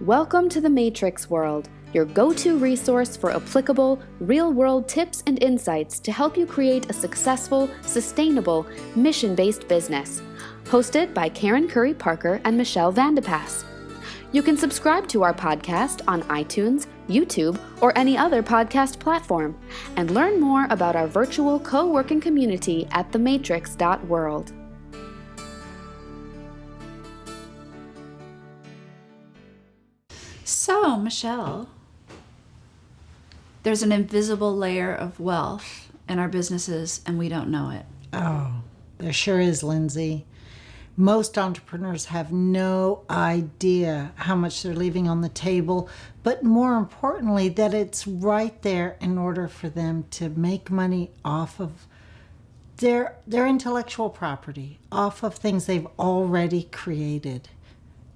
Welcome to the Matrix World, your go-to resource for applicable, real-world tips and insights to help you create a successful, sustainable, mission-based business. Hosted by Karen Curry Parker and Michelle Vandepass. You can subscribe to our podcast on iTunes, YouTube, or any other podcast platform, and learn more about our virtual co-working community at thematrix.world. So, Michelle, there's an invisible layer of wealth in our businesses, and we don't know it. Oh, there sure is, Lindsay. Most entrepreneurs have no idea how much they're leaving on the table, but more importantly, that it's right there in order for them to make money off of their intellectual property, off of things they've already created.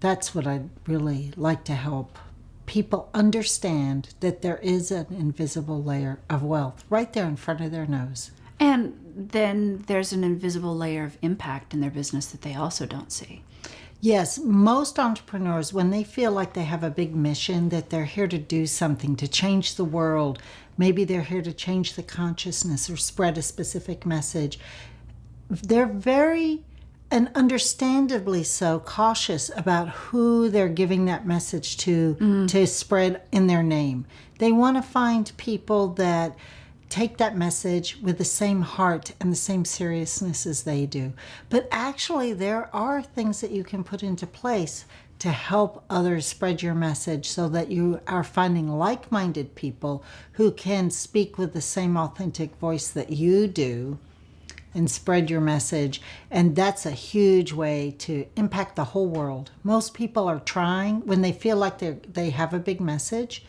That's what I'd really like to help people understand, that there is an invisible layer of wealth right there in front of their nose. And then there's an invisible layer of impact in their business that they also don't see. Yes, most entrepreneurs, when they feel like they have a big mission, that they're here to do something, to change the world, maybe they're here to change the consciousness or spread a specific message, they're very, and understandably so, cautious about who they're giving that message to spread in their name. They want to find people that take that message with the same heart and the same seriousness as they do. But actually, there are things that you can put into place to help others spread your message, so that you are finding like-minded people who can speak with the same authentic voice that you do and spread your message. And that's a huge way to impact the whole world. Most people are trying, when they feel like they have a big message,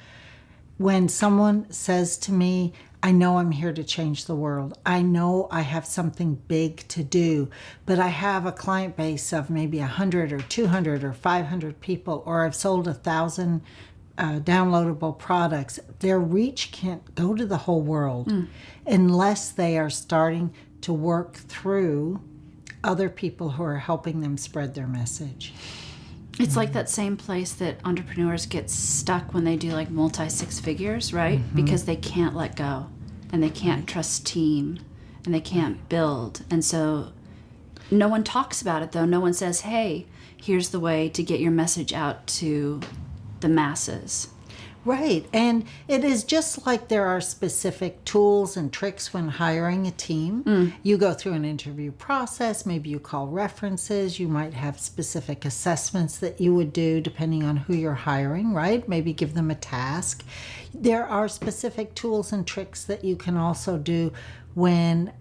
when someone says to me, I know I'm here to change the world. I know I have something big to do, but I have a client base of maybe 100 or 200 or 500 people, or I've sold 1,000 downloadable products. Their reach can't go to the whole world unless they are starting to work through other people who are helping them spread their message. It's like that same place that entrepreneurs get stuck when they do like multi-six figures, right? Because they can't let go, and they can't trust team, and they can't build. And so no one talks about it, though. No one says, hey, here's the way to get your message out to the masses. Right. And it is just like there are specific tools and tricks when hiring a team. You go through an interview process. Maybe you call references. You might have specific assessments that you would do depending on who you're hiring, right? Maybe give them a task. There are specific tools and tricks that you can also do when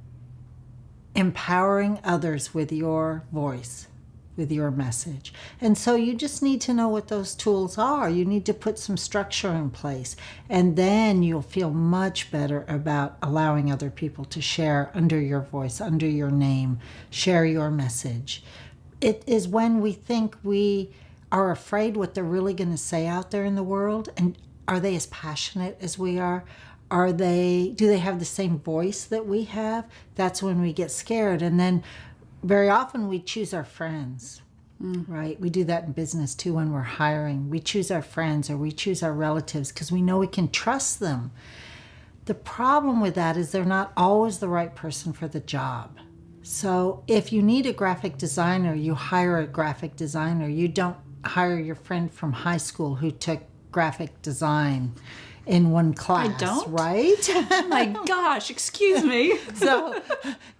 empowering others with your voice, with your message. And so you just need to know what those tools are. You need to put some structure in place, and then you'll feel much better about allowing other people to share under your voice, under your name, share your message. It is when we think we are afraid what they're really going to say out there in the world, and are they as passionate as we are? Do they have the same voice that we have? That's when we get scared. And then very often we choose our friends, right? We do that in business too when we're hiring. We choose our friends, or we choose our relatives because we know we can trust them. The problem with that is they're not always the right person for the job. So if you need a graphic designer, you hire a graphic designer. You don't hire your friend from high school who took graphic design in one class. I don't? Right? Oh my gosh, excuse me. So,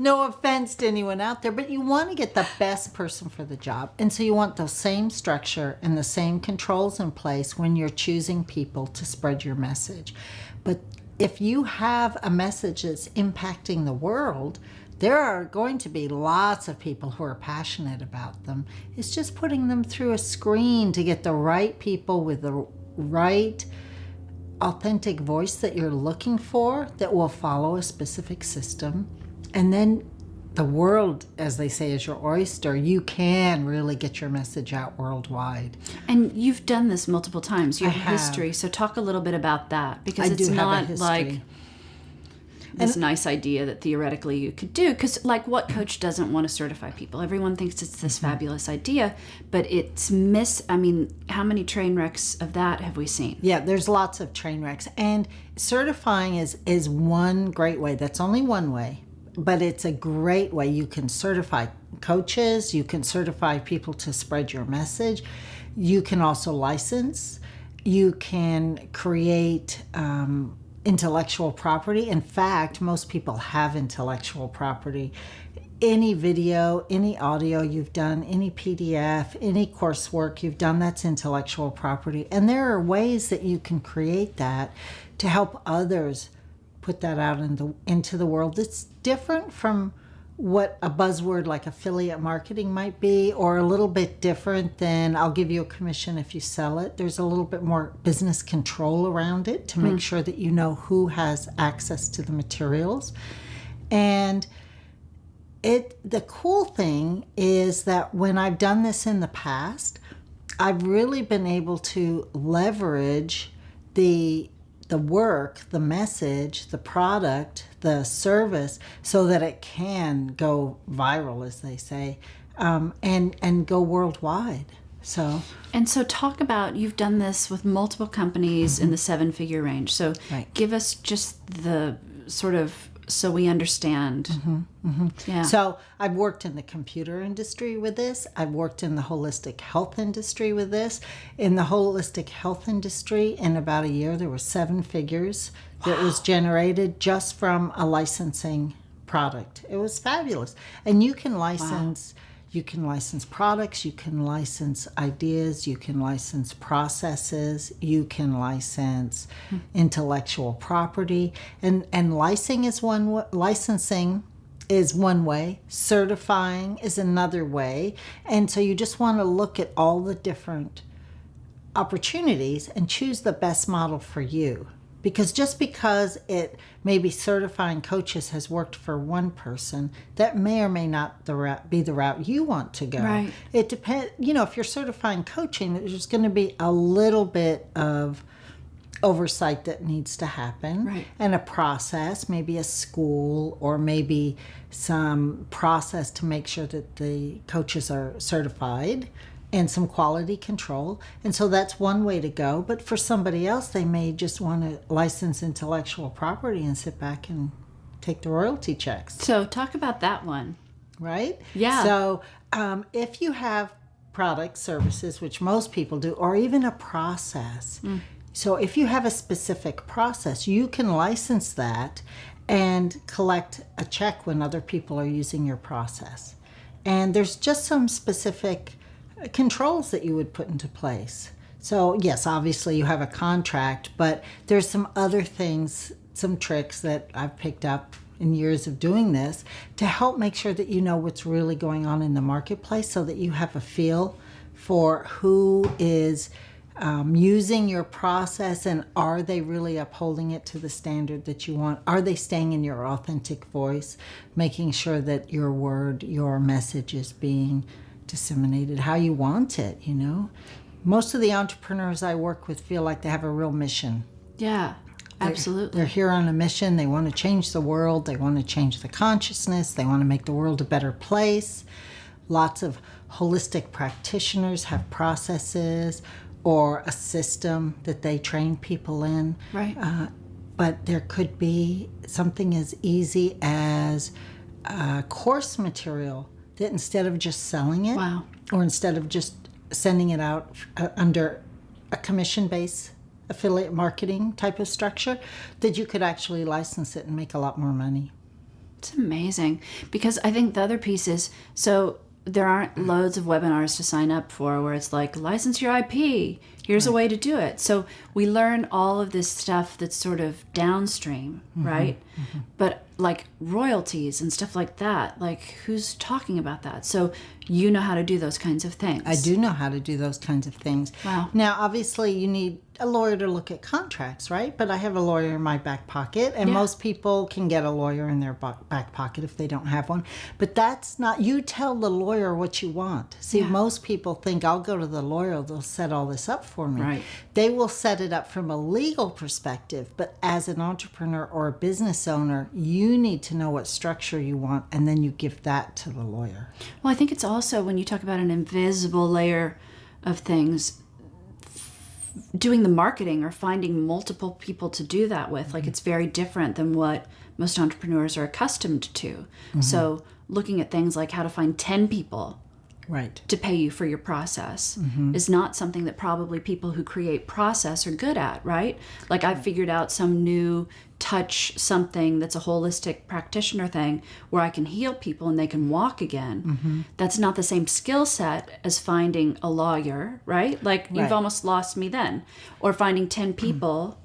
no offense to anyone out there, but you want to get the best person for the job. And so you want the same structure and the same controls in place when you're choosing people to spread your message. But if you have a message that's impacting the world, there are going to be lots of people who are passionate about them. It's just putting them through a screen to get the right people with the right authentic voice that you're looking for, that will follow a specific system. And then the world, as they say, is your oyster. You can really get your message out worldwide. And you've done this multiple times. You have I have. history. So talk a little bit about that, because I it's do have a not history. like this nice idea that theoretically you could do. Because, like, what coach doesn't want to certify people? Everyone thinks it's this fabulous idea, but it's I mean, how many train wrecks of that have we seen? Yeah, there's lots of train wrecks. And certifying is one great way. That's only one way, but it's a great way. You can certify coaches, you can certify people to spread your message. You can also license. You can create intellectual property. In fact, most people have intellectual property. Any video, any audio you've done, any PDF, any coursework you've done, that's intellectual property. And there are ways that you can create that to help others put that out into the world. It's different from what a buzzword like affiliate marketing might be, or a little bit different than I'll give you a commission if you sell it. There's a little bit more business control around it to make sure that you know who has access to the materials. And the cool thing is that when I've done this in the past, I've really been able to leverage the work, the message, the product, the service, so that it can go viral, as they say, and go worldwide. So talk about, you've done this with multiple companies in the 7-figure range. So give us just the sort of, so we understand. Yeah. So I've worked in the computer industry with this. I've worked in the holistic health industry with this. In the holistic health industry, in about a year, there were 7 figures that was generated just from a licensing product. It was fabulous. And you can license. You can license products, you can license ideas, you can license processes, you can license intellectual property. And licensing is one way, certifying is another way. And so you just want to look at all the different opportunities and choose the best model for you. Because just because it maybe certifying coaches has worked for one person, that may or may not be the route you want to go. Right. It depends. If you're certifying coaching, there's going to be a little bit of oversight that needs to happen. Right. And a process, maybe a school, or maybe some process to make sure that the coaches are certified, and some quality control. And so that's one way to go. But for somebody else, they may just want to license intellectual property and sit back and take the royalty checks. So talk about that one. Right? Yeah. So if you have products, services, which most people do, or even a process. So if you have a specific process, you can license that and collect a check when other people are using your process. And there's just some specific controls that you would put into place. So yes, obviously you have a contract, but there's some other things, some tricks that I've picked up in years of doing this to help make sure that you know what's really going on in the marketplace, so that you have a feel for who is using your process, and are they really upholding it to the standard that you want? Are they staying in your authentic voice, making sure that your word, your message is being disseminated how you want it? Most of the entrepreneurs I work with feel like they have a real mission. Yeah, absolutely. They're here on a mission. They want to change the world. They want to change the consciousness. They want to make the world a better place. Lots of holistic practitioners have processes or a system that they train people in. Right. But there could be something as easy as course material that instead of just selling it, Wow. or instead of just sending it out under a commission-based affiliate marketing type of structure, that you could actually license it and make a lot more money. It's amazing, because I think the other piece is, so there aren't loads of webinars to sign up for where it's like, license your IP, here's a way to do it. So we learn all of this stuff that's sort of downstream, right? But like royalties and stuff like that, like who's talking about that? So you know how to do those kinds of things. I do know how to do those kinds of things. Wow. Now, obviously, you need a lawyer to look at contracts, right? But I have a lawyer in my back pocket, and Yeah. most people can get a lawyer in their back pocket if they don't have one. But that's not, you tell the lawyer what you want. See, Yeah. most people think I'll go to the lawyer, they'll set all this up for me. Right. They will set it up from a legal perspective, but as an entrepreneur or a business owner, you need to know what structure you want, and then you give that to the lawyer. Well, I think it's also when you talk about an invisible layer of things, doing the marketing or finding multiple people to do that with, like it's very different than what most entrepreneurs are accustomed to. So looking at things like how to find 10 people Right. to pay you for your process is not something that probably people who create process are good at, right? Like I've figured out some new touch something that's a holistic practitioner thing where I can heal people and they can walk again. That's not the same skill set as finding a lawyer, right? Like Right. you've almost lost me then. Or finding 10 people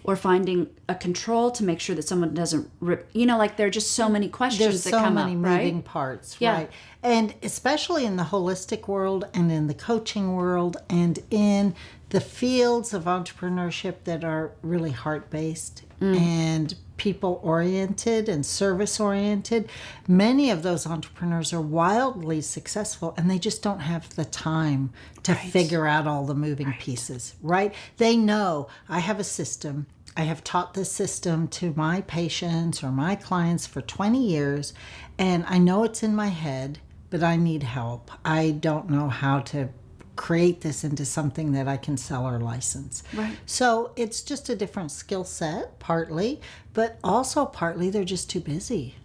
or finding a control to make sure that someone doesn't rip, like there are just so many questions There's that so come many up, moving right? parts, Yeah. right? And especially in the holistic world and in the coaching world and in the fields of entrepreneurship that are really heart-based and people-oriented and service-oriented, many of those entrepreneurs are wildly successful and they just don't have the time to figure out all the moving pieces, right? They know I have a system. I have taught this system to my patients or my clients for 20 years, and I know it's in my head, but I need help. I don't know how to create this into something that I can sell or license. Right. So it's just a different skill set, partly, but also partly they're just too busy.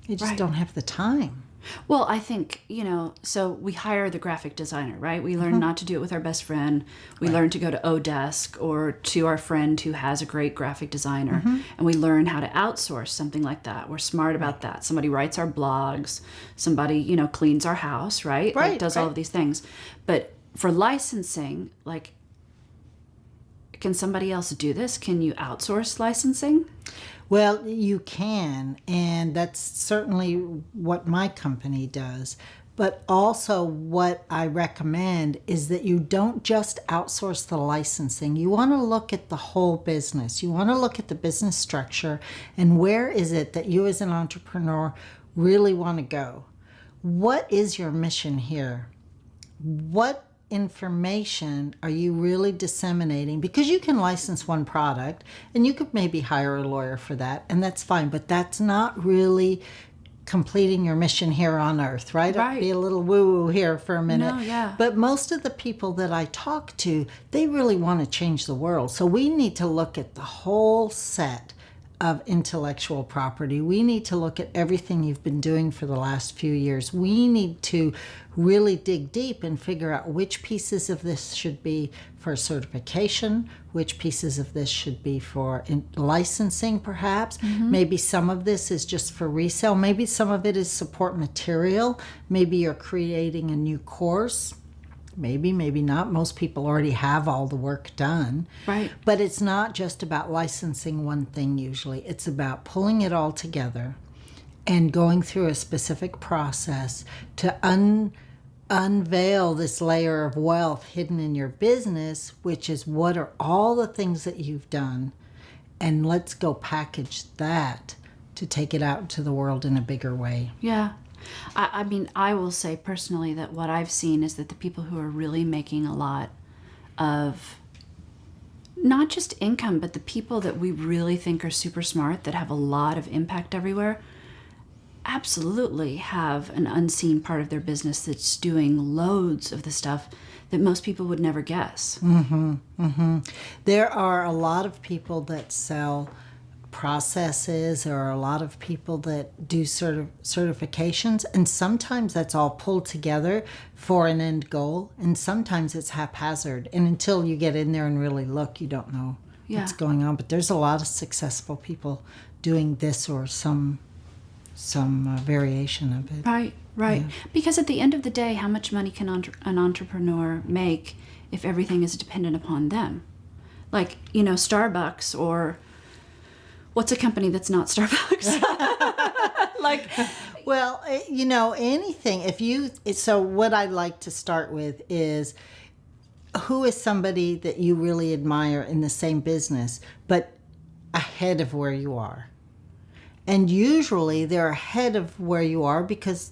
They just Right. don't have the time. Well, I think, so we hire the graphic designer, right? We learn not to do it with our best friend. We learn to go to Odesk or to our friend who has a great graphic designer. And we learn how to outsource something like that. We're smart about that. Somebody writes our blogs. Somebody, cleans our house, right? Like Right, does all right. of these things. But for licensing, like, can somebody else do this? Can you outsource licensing? Well, you can, and that's certainly what my company does. But also, what I recommend is that you don't just outsource the licensing. You want to look at the whole business. You want to look at the business structure and where is it that you, as an entrepreneur, really want to go. What is your mission here? What information are you really disseminating? Because you can license one product and you could maybe hire a lawyer for that, and that's fine, but that's not really completing your mission here on earth, right? Right. I'll be a little woo-woo here for a minute. No, yeah. But most of the people that I talk to, they really want to change the world. So we need to look at the whole set of intellectual property. We need to look at everything you've been doing for the last few years. We need to really dig deep and figure out which pieces of this should be for certification, which pieces of this should be for licensing, perhaps. Maybe some of this is just for resale. Maybe some of it is support material. Maybe you're creating a new course. Maybe not. Most people already have all the work done. Right. But it's not just about licensing one thing usually. It's about pulling it all together and going through a specific process to unveil this layer of wealth hidden in your business, which is what are all the things that you've done. And let's go package that to take it out into the world in a bigger way. Yeah. I mean, I will say personally that what I've seen is that the people who are really making a lot of not just income, but the people that we really think are super smart, that have a lot of impact everywhere, absolutely have an unseen part of their business that's doing loads of the stuff that most people would never guess. There are a lot of people that sell processes. There are a lot of people that do certifications, and sometimes that's all pulled together for an end goal, and sometimes it's haphazard. And until you get in there and really look, you don't know what's going on. But there's a lot of successful people doing this or some variation of it. Right. Yeah. Because at the end of the day, how much money can an entrepreneur make if everything is dependent upon them? Like, Starbucks, or what's a company that's not Starbucks? Like, well, anything. So what I'd like to start with is who is somebody that you really admire in the same business, but ahead of where you are? And usually they're ahead of where you are because,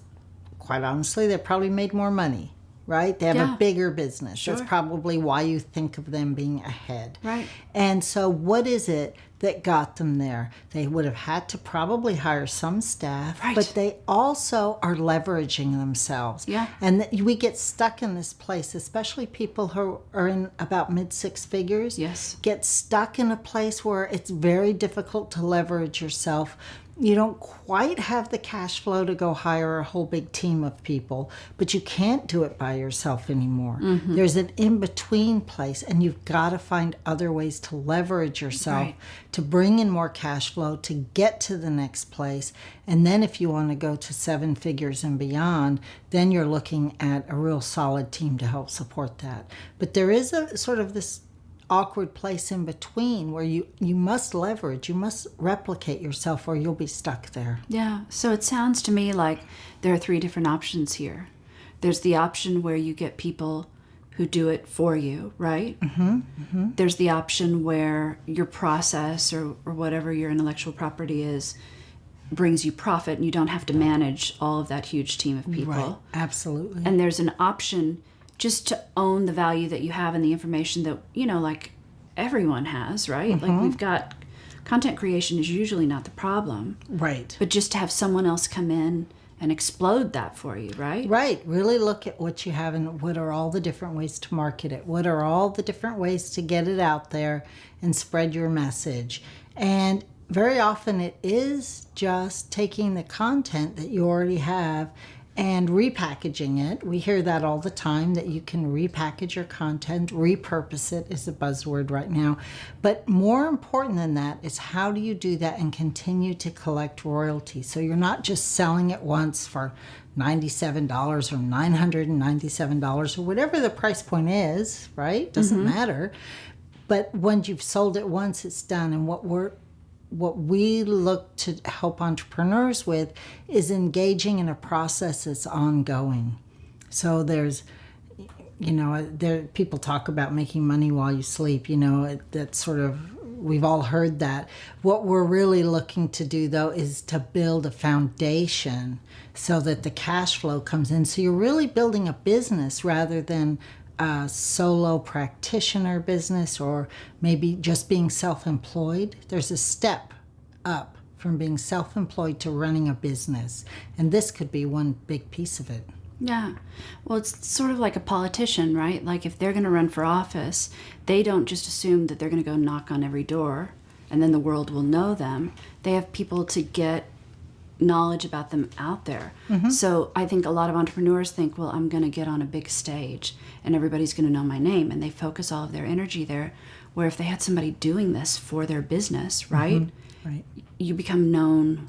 quite honestly, they probably made more money, right? They have Yeah. a bigger business. Sure. That's probably why you think of them being ahead. Right. And so what is it that got them there? They would have had to probably hire some staff, Right. but they also are leveraging themselves. Yeah. And we get stuck in this place, especially people who are in about mid six figures. Yes. Get stuck in a place where it's very difficult to leverage yourself. You don't quite have the cash flow to go hire a whole big team of people, but you can't do it by yourself anymore. Mm-hmm. There's an in-between place, and you've got to find other ways to leverage yourself, Right. to bring in more cash flow, to get to the next place. And then if you want to go to seven figures and beyond, then you're looking at a real solid team to help support that. But there is a sort of this awkward place in between where you must leverage, you must replicate yourself, or you'll be stuck there. Yeah. So it sounds to me like there are three different options here. There's the option where you get people who do it for you, right? Mm-hmm. There's the option where your process or whatever your intellectual property is brings you profit and you don't have to manage all of that huge team of people. Right, absolutely. And there's an option just to own the value that you have and the information that, like everyone has, right? Like we've got content creation is usually not the problem, Right. but just to have someone else come in and explode that for you, right? Right. Really look at what you have and what are all the different ways to market it. What are all the different ways to get it out there and spread your message. And very often it is just taking the content that you already have and repackaging it. We hear that all the time, that you can repackage your content, repurpose it is a buzzword right now. But more important than that is how do you do that and continue to collect royalties? So you're not just selling it once for $97 or $997 or whatever the price point is, right? Doesn't matter. But once you've sold it once, it's done. And what we look to help entrepreneurs with is engaging in a process that's ongoing. So there's, people talk about making money while you sleep, that's sort of, we've all heard that. What we're really looking to do, though, is to build a foundation so that the cash flow comes in. So you're really building a business rather than a solo practitioner business, or maybe just being self-employed. There's a step up from being self-employed to running a business, and this could be one big piece of it. Yeah. Well, it's sort of like a politician, right? Like if they're going to run for office, they don't just assume that they're going to go knock on every door and then the world will know them. They have people to get knowledge about them out there. So I think a lot of entrepreneurs think, well, I'm going to get on a big stage and everybody's going to know my name, and they focus all of their energy there. Where if they had somebody doing this for their business, right? Right. You become known.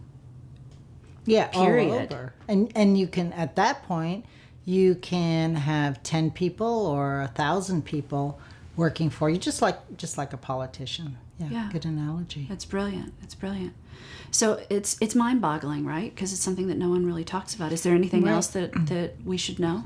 Yeah, Period. all over. And you can, at that point, you can have 10 people or 1,000 people working for you, just like a politician. Yeah. Good analogy. It's brilliant. It's brilliant. So it's mind-boggling, right? Because it's something that no one really talks about. Is there anything Right. else that we should know?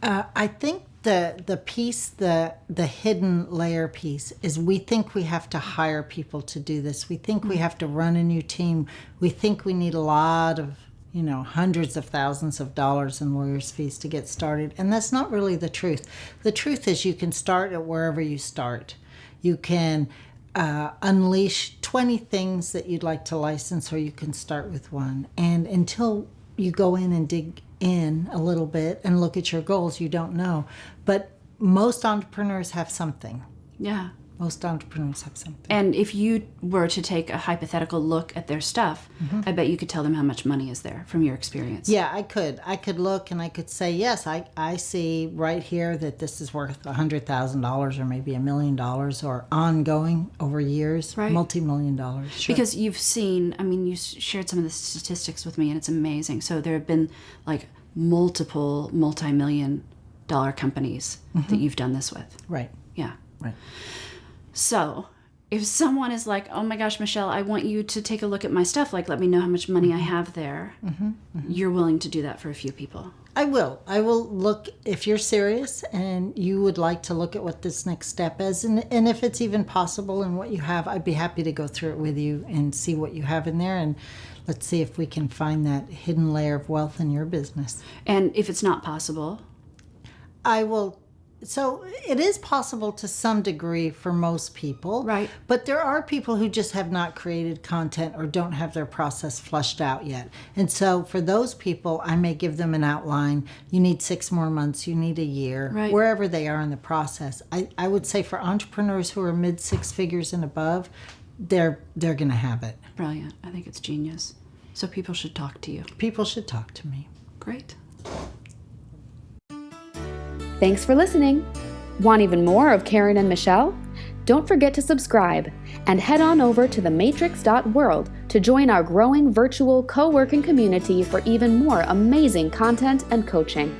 I think the piece, the hidden layer piece, is we think we have to hire people to do this. We think we have to run a new team. We think we need a lot of, hundreds of thousands of dollars in lawyers' fees to get started. And that's not really the truth. The truth is you can start at wherever you start. You can unleash 20 things that you'd like to license, or you can start with one. And until you go in and dig in a little bit and look at your goals, you don't know. But most entrepreneurs have something. Yeah. Most entrepreneurs have something. And if you were to take a hypothetical look at their stuff, I bet you could tell them how much money is there from your experience. Yeah, I could look and I could say, yes, I see right here that this is worth $100,000 or maybe $1 million, or ongoing over years, Right. multi-million dollars. Sure. Because you've seen, you shared some of the statistics with me, and it's amazing. So there have been like multiple multi-million-dollar companies that you've done this with. Right, Yeah. right. So if someone is like, oh my gosh, Michelle, I want you to take a look at my stuff, like let me know how much money I have there, you're willing to do that for a few people. I will. I will look, if you're serious and you would like to look at what this next step is, and if it's even possible and what you have, I'd be happy to go through it with you and see what you have in there, and let's see if we can find that hidden layer of wealth in your business. And if it's not possible, I will. So it is possible to some degree for most people. Right. But there are people who just have not created content or don't have their process flushed out yet. And so for those people, I may give them an outline. You need 6 more months, you need a year, Right. wherever they are in the process. I would say for entrepreneurs who are mid 6 figures and above, they're going to have it. brilliant. I think it's genius. So people should talk to you. People should talk to me. Great. Thanks for listening. Want even more of Karen and Michelle? Don't forget to subscribe and head on over to thematrix.world to join our growing virtual co-working community for even more amazing content and coaching.